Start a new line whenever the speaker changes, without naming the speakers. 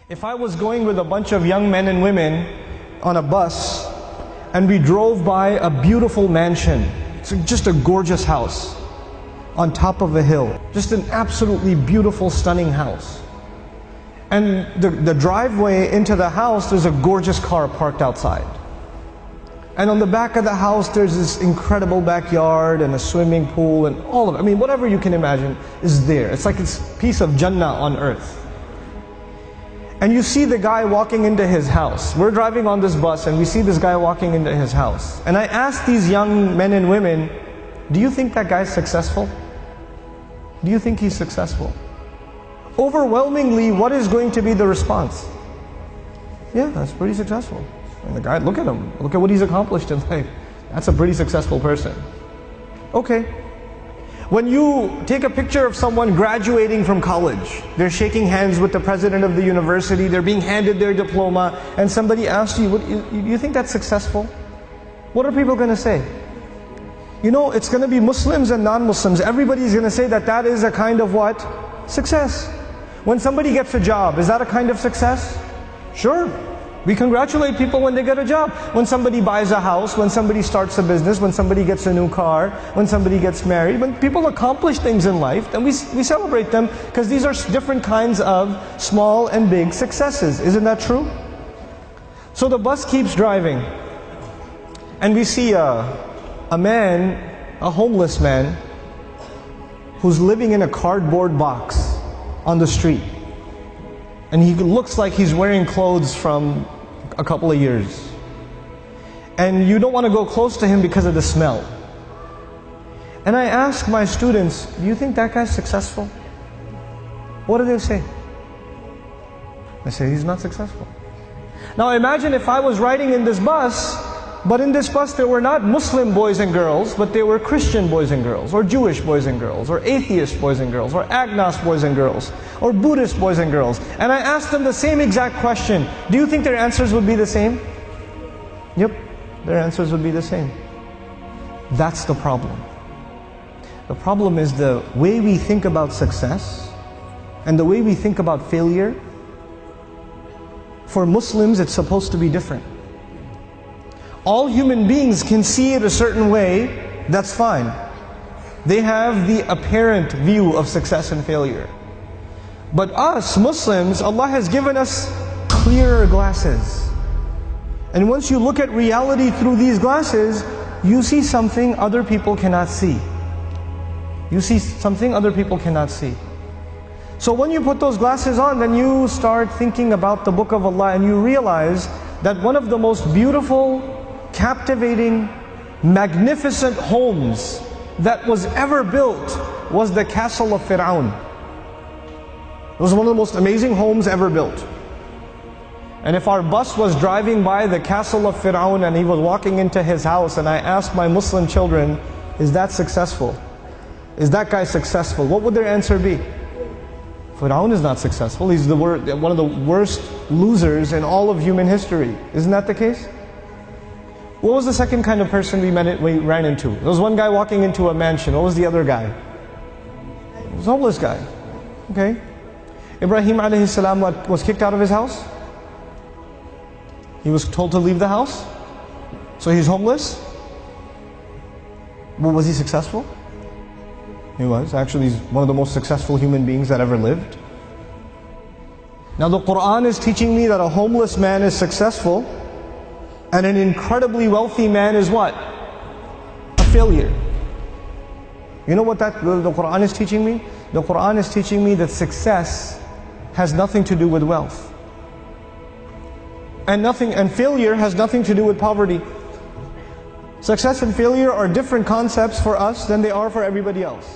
If I was going with a bunch of young men and women on a bus and we drove by a beautiful mansion, it's just a gorgeous house on top of a hill, just an absolutely beautiful, stunning house. And the driveway into the house, there's a gorgeous car parked outside. And on the back of the house, there's this incredible backyard and a swimming pool and all of it. I mean, whatever you can imagine is there. It's like it's a piece of Jannah on earth. And you see the guy walking into his house. We're driving on this bus and we see this guy walking into his house. And I asked these young men and women, do you think that guy's successful? Do you think he's successful? Overwhelmingly, what is going to be the response? Yeah, that's pretty successful. And the guy, look at him. Look at what he's accomplished in life. That's a pretty successful person. Okay. When you take a picture of someone graduating from college, they're shaking hands with the president of the university, they're being handed their diploma, and somebody asks you, you think that's successful? What are people going to say? You know, it's going to be Muslims and non-Muslims. Everybody's going to say that that is a kind of what? Success. When somebody gets a job, is that a kind of success? Sure. We congratulate people when they get a job. When somebody buys a house, when somebody starts a business, when somebody gets a new car, when somebody gets married, when people accomplish things in life, then we celebrate them because these are different kinds of small and big successes. Isn't that true? So the bus keeps driving and we see a man, a homeless man, who's living in a cardboard box on the street. And he looks like he's wearing clothes from a couple of years. And you don't want to go close to him because of the smell. And I ask my students, do you think that guy's successful? What do they say? I say, he's not successful. Now imagine if I was riding in this bus, but in this bus there were not Muslim boys and girls, but they were Christian boys and girls, or Jewish boys and girls, or atheist boys and girls, or agnostic boys and girls, or Buddhist boys and girls. And I asked them the same exact question. Do you think their answers would be the same? Yep, their answers would be the same. That's the problem. The problem is the way we think about success and the way we think about failure. For Muslims, it's supposed to be different. All human beings can see it a certain way, that's fine. They have the apparent view of success and failure. But us, Muslims, Allah has given us clearer glasses. And once you look at reality through these glasses, you see something other people cannot see. You see something other people cannot see. So when you put those glasses on, then you start thinking about the Book of Allah and you realize that one of the most beautiful, captivating, magnificent homes that was ever built was the castle of Fir'aun. It was one of the most amazing homes ever built. And if our bus was driving by the castle of Fir'aun and he was walking into his house and I asked my Muslim children, is that successful? Is that guy successful? What would their answer be? Fir'aun is not successful. He's one of the worst losers in all of human history. Isn't that the case? What was the second kind of person we ran into? There was one guy walking into a mansion. What was the other guy? It was a homeless guy. Okay. Ibrahim alayhi salam was kicked out of his house. He was told to leave the house. So he's homeless. Well, was he successful? He was. Actually, he's one of the most successful human beings that ever lived. Now the Quran is teaching me that a homeless man is successful and an incredibly wealthy man is what? A failure. You know what the Quran is teaching me? The Quran is teaching me that success has nothing to do with wealth. And failure has nothing to do with poverty. Success and failure are different concepts for us than they are for everybody else.